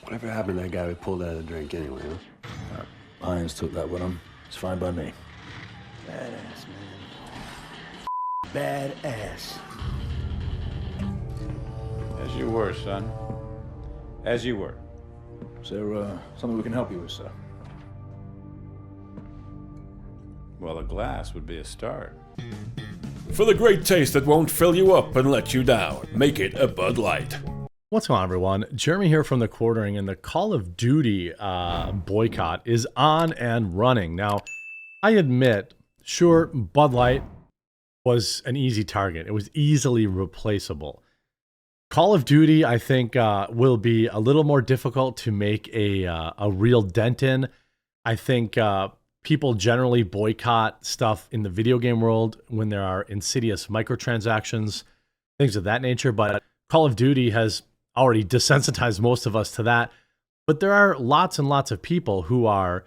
Whatever happened to that guy we pulled out of the drink anyway, huh? Lions took that with him. It's fine by me. Badass, man. Badass. As you were, son. As you were. Is there something we can help you with, sir? Well, a glass would be a start. For the great taste that won't fill you up and let you down, make it a Bud Light. What's going on, everyone? Jeremy here from The Quartering, and the Call of Duty boycott is on and running. Now, I admit, sure, Bud Light was an easy target. It was easily replaceable. Call of Duty, I think, will be a little more difficult to make a real dent in. I think people generally boycott stuff in the video game world when there are insidious microtransactions, things of that nature. But Call of Duty has already desensitized most of us to that. But there are lots and lots of people who are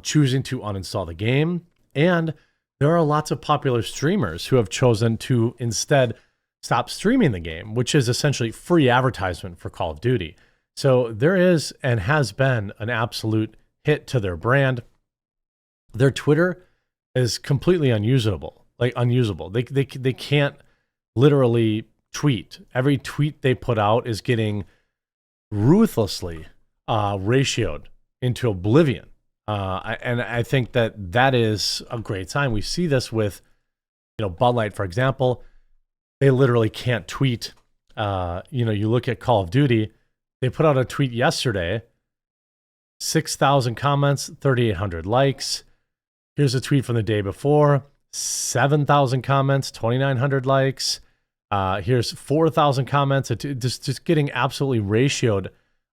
choosing to uninstall the game. And there are lots of popular streamers who have chosen to instead stop streaming the game, which is essentially free advertisement for Call of Duty. So there is and has been an absolute hit to their brand. Their Twitter is completely unusable. They can't literally tweet. Every tweet they put out is getting ruthlessly ratioed into oblivion. And I think that is a great sign. We see this with, Bud Light, for example. They literally can't tweet. You look at Call of Duty, they put out a tweet yesterday, 6,000 comments, 3,800 likes. Here's a tweet from the day before, 7,000 comments, 2,900 likes. Here's 4,000 comments. It's just getting absolutely ratioed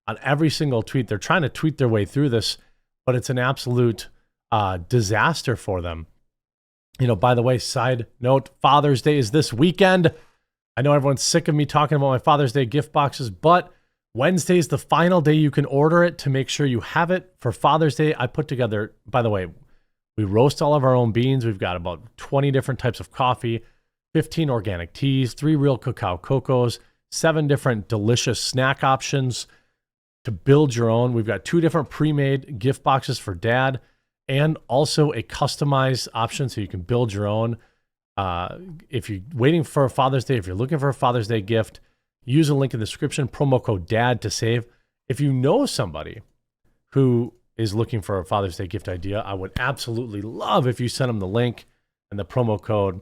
on every single tweet. They're trying to tweet their way through this, but it's an absolute disaster for them. By the way, side note, Father's Day is this weekend. I know everyone's sick of me talking about my Father's Day gift boxes, but Wednesday is the final day you can order it to make sure you have it for Father's Day. I put together, by the way, we roast all of our own beans. We've got about 20 different types of coffee, 15 organic teas, 3 real cacao cocos, 7 different delicious snack options to build your own. We've got 2 different pre-made gift boxes for dad, and also a customized option so you can build your own. If you're waiting for a Father's Day, if you're looking for a Father's Day gift, use a link in the description, promo code DAD to save. If you know somebody who is looking for a Father's Day gift idea, I would absolutely love if you send them the link and the promo code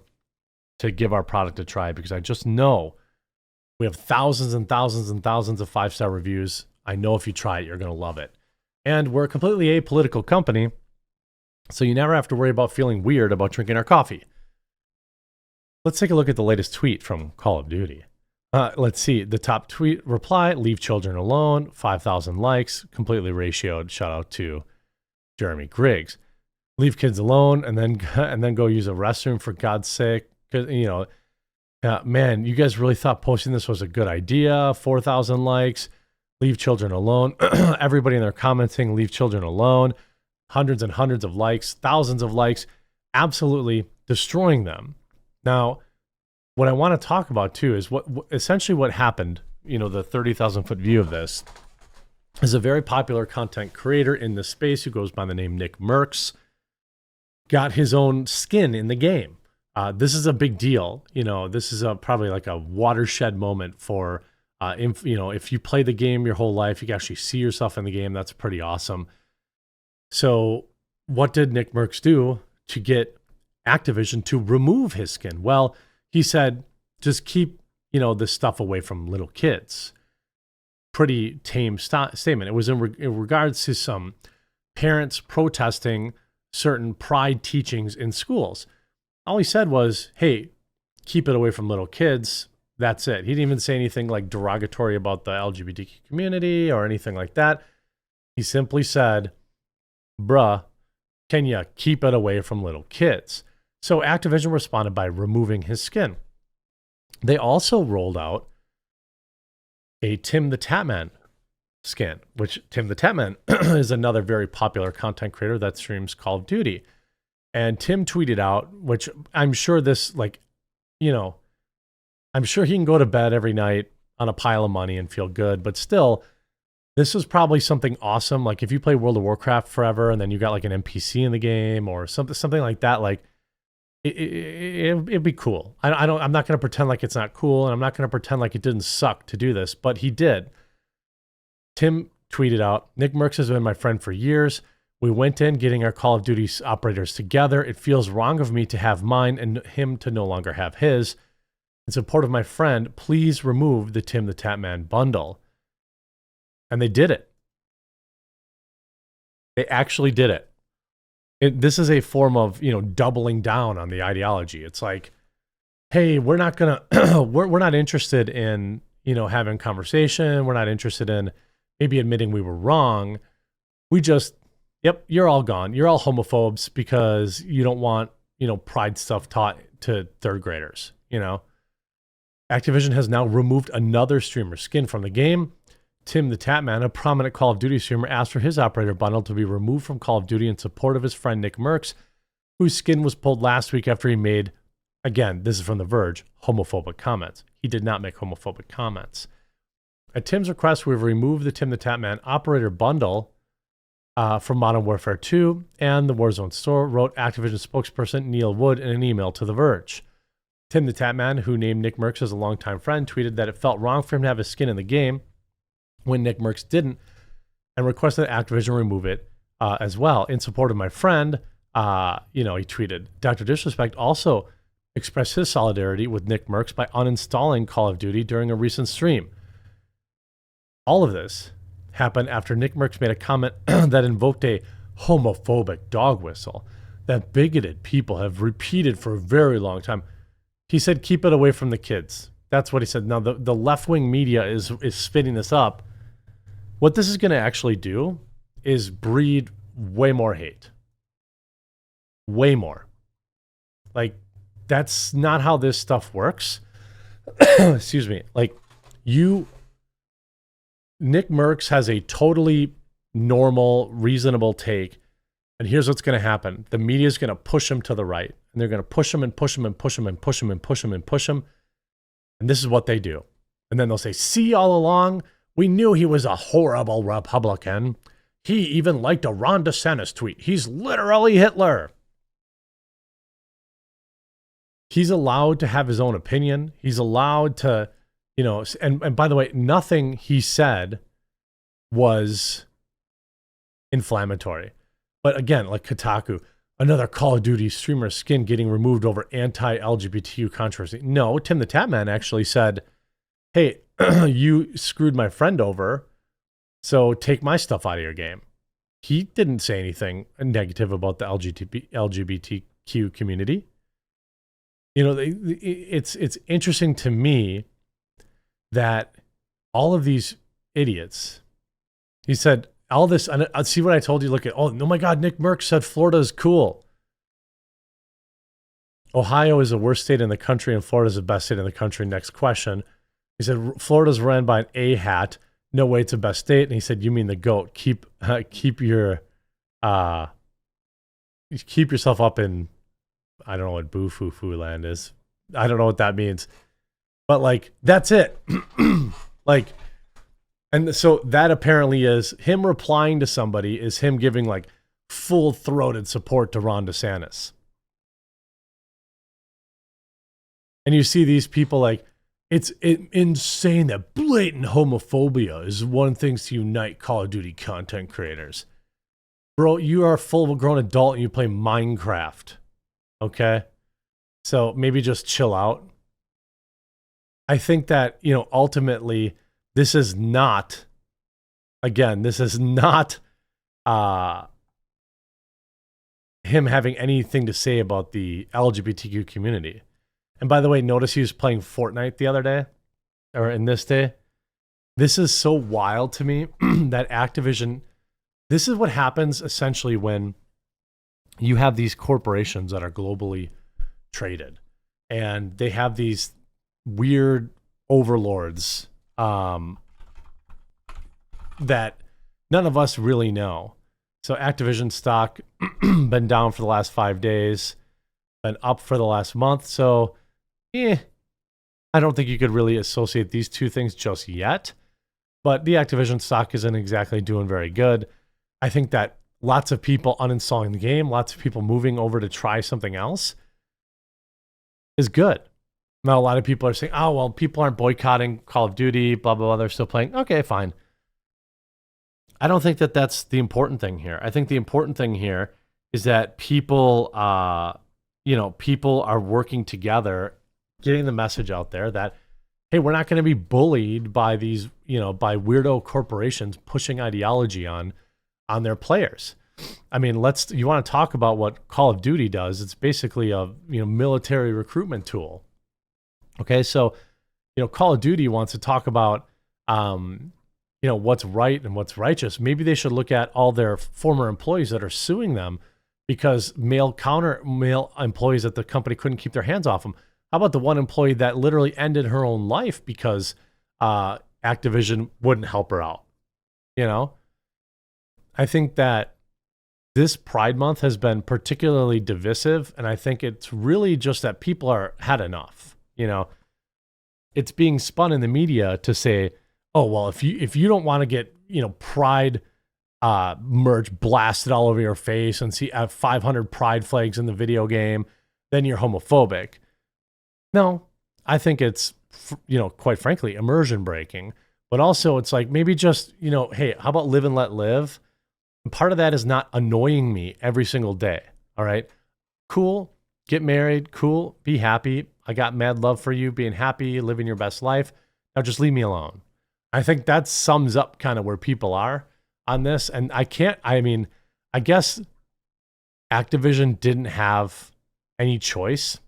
to give our product a try, because I just know we have thousands and thousands and thousands of 5-star reviews. I know if you try it, you're going to love it. And we're a completely apolitical company, so you never have to worry about feeling weird about drinking our coffee. Let's take a look at the latest tweet from Call of Duty. Let's see. The top tweet reply, leave children alone, 5,000 likes, completely ratioed. Shout out to Jeremy Griggs. Leave kids alone and then go use a restroom, for God's sake. Because, man, you guys really thought posting this was a good idea. 4,000 likes, leave children alone. Everybody in their comments saying leave children alone. Hundreds and hundreds of likes, thousands of likes, absolutely destroying them. Now, what I want to talk about too is what essentially what happened, the 30,000 foot view of this is a very popular content creator in this space who goes by the name Nickmercs, got his own skin in the game. This is a big deal. This is probably like a watershed moment for, if you play the game your whole life, you can actually see yourself in the game. That's pretty awesome. So what did Nickmercs do to get Activision to remove his skin? Well, he said, just keep, this stuff away from little kids. Pretty tame statement. It was in regards to some parents protesting certain pride teachings in schools. All he said was, hey, keep it away from little kids. That's it. He didn't even say anything like derogatory about the LGBTQ community or anything like that. He simply said, bruh, can you keep it away from little kids? So Activision responded by removing his skin. They also rolled out a TimTheTatman skin, which TimTheTatman is another very popular content creator that streams Call of Duty. And Tim tweeted out, which I'm sure I'm sure he can go to bed every night on a pile of money and feel good, but still, This was probably something awesome. Like if you play World of Warcraft forever and then you got like an NPC in the game or something like that, like it'd be cool. I'm not going to pretend like it's not cool, and I'm not going to pretend like it didn't suck to do this, but he did. Tim tweeted out, Nickmercs has been my friend for years. We went in getting our Call of Duty operators together. It feels wrong of me to have mine and him to no longer have his. In support of my friend, please remove the TimTheTatman bundle. And they did it. They actually did it. This is a form of, doubling down on the ideology. It's like, hey, we're not gonna, we're not interested in, having a conversation. We're not interested in maybe admitting we were wrong. We just, yep, you're all gone. You're all homophobes because you don't want, pride stuff taught to third graders. Activision has now removed another streamer's skin from the game. TimTheTatman, a prominent Call of Duty streamer, asked for his operator bundle to be removed from Call of Duty in support of his friend Nickmercs, whose skin was pulled last week after he made, again, this is from The Verge, homophobic comments. He did not make homophobic comments. At Tim's request, we've removed the TimTheTatman operator bundle from Modern Warfare 2 and the Warzone store, wrote Activision spokesperson Neil Wood in an email to The Verge. TimTheTatman, who named Nickmercs as a longtime friend, tweeted that it felt wrong for him to have his skin in the game when Nickmercs didn't, and requested that Activision remove it as well. In support of my friend, he tweeted, Dr. Disrespect also expressed his solidarity with Nickmercs by uninstalling Call of Duty during a recent stream. All of this happened after Nickmercs made a comment that invoked a homophobic dog whistle that bigoted people have repeated for a very long time. He said, keep it away from the kids. That's what he said. Now, the left-wing media is spinning this up. What this is going to actually do is breed way more hate. Way more. Like, that's not how this stuff works. Excuse me. Like, Nickmercs has a totally normal, reasonable take. And here's what's going to happen. The media is going to push him to the right. And they're going to push him and push him and push him and push him and push him and push him. And this is what they do. And then they'll say, see, all along, we knew he was a horrible Republican. He even liked a Ron DeSantis tweet. He's literally Hitler. He's allowed to have his own opinion. He's allowed to, and by the way, nothing he said was inflammatory. But again, like Kotaku, another Call of Duty streamer skin getting removed over anti-LGBTQ controversy. No, TimTheTatman actually said, hey, you screwed my friend over, so take my stuff out of your game. He didn't say anything negative about the LGBTQ community. It's interesting to me that all of these idiots, he said, all this, and see what I told you, look at, oh my God, Nickmercs said Florida is cool. Ohio is the worst state in the country and Florida is the best state in the country. Next question. He said, Florida's ran by an A-hat. No way it's the best state. And he said, you mean the GOAT. Keep yourself up in, I don't know what boo-foo-foo land is. I don't know what that means. But like, that's it. Like, and so that apparently is him replying to somebody is him giving like full-throated support to Ron DeSantis. And you see these people like, it's insane that blatant homophobia is one thing to unite Call of Duty content creators. Bro, you are a full-grown adult and you play Minecraft. Okay? So maybe just chill out. I think that, ultimately, this is not him having anything to say about the LGBTQ community. And by the way, notice he was playing Fortnite the other day, or in this day. This is so wild to me that Activision, this is what happens essentially when you have these corporations that are globally traded and they have these weird overlords that none of us really know. So Activision stock been down for the last 5 days, been up for the last month. So I don't think you could really associate these two things just yet. but the Activision stock isn't exactly doing very good. I think that lots of people uninstalling the game, lots of people moving over to try something else is good. Now, a lot of people are saying, oh, well, people aren't boycotting Call of Duty, blah, blah, blah. They're still playing. Okay, fine. I don't think that that's the important thing here. I think the important thing here is that people, people are working together, getting the message out there that, hey, we're not going to be bullied by these, by weirdo corporations pushing ideology on their players. I mean, you want to talk about what Call of Duty does? It's basically a military recruitment tool. Okay, so Call of Duty wants to talk about what's right and what's righteous. Maybe they should look at all their former employees that are suing them because male employees at the company couldn't keep their hands off them. How about the one employee that literally ended her own life because Activision wouldn't help her out? I think that this Pride Month has been particularly divisive, and I think it's really just that people had enough. It's being spun in the media to say, oh, well, if you don't want to get, Pride merch blasted all over your face and have 500 Pride flags in the video game, then you're homophobic. No, I think it's, quite frankly, immersion breaking. But also it's like, maybe just, hey, how about live and let live? And part of that is not annoying me every single day. All right. Cool. Get married. Cool. Be happy. I got mad love for you, being happy, living your best life. Now just leave me alone. I think that sums up kind of where people are on this. And I guess Activision didn't have any choice.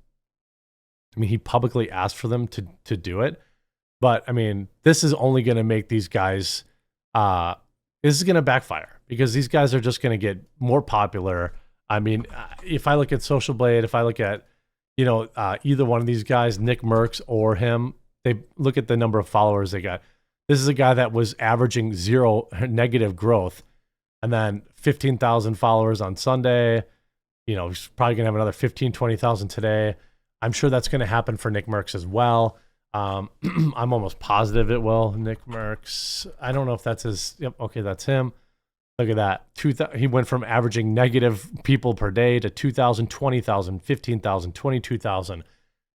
I mean, he publicly asked for them to do it. But I mean, this is only going to make these guys, this is going to backfire because these guys are just going to get more popular. I mean, if I look at Social Blade, if I look at, either one of these guys, Nickmercs or him, they look at the number of followers they got. This is a guy that was averaging 0 negative growth and then 15,000 followers on Sunday. He's probably going to have another 15, 20,000 today. I'm sure that's going to happen for Nickmercs as well. I'm almost positive it will. Nickmercs. I don't know if that's his. Yep. Okay. That's him. Look at that. He went from averaging negative people per day to 2,000, 20,000, 15,000, 22,000,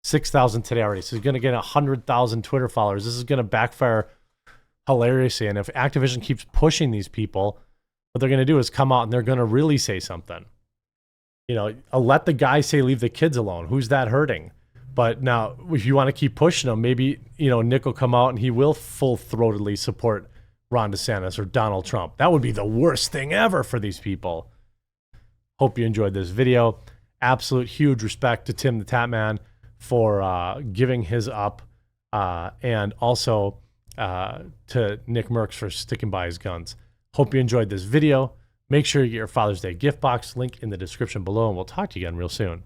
6,000 today already. So he's going to get 100,000 Twitter followers. This is going to backfire hilariously. And if Activision keeps pushing these people, what they're going to do is come out and they're going to really say something. Let the guy say, leave the kids alone. Who's that hurting? But now, if you want to keep pushing him, maybe, Nick will come out and he will full-throatedly support Ron DeSantis or Donald Trump. That would be the worst thing ever for these people. Hope you enjoyed this video. Absolute huge respect to TimTheTatman for giving his up, and also to Nickmercs for sticking by his guns. Hope you enjoyed this video. Make sure you get your Father's Day gift box, link in the description below, and we'll talk to you again real soon.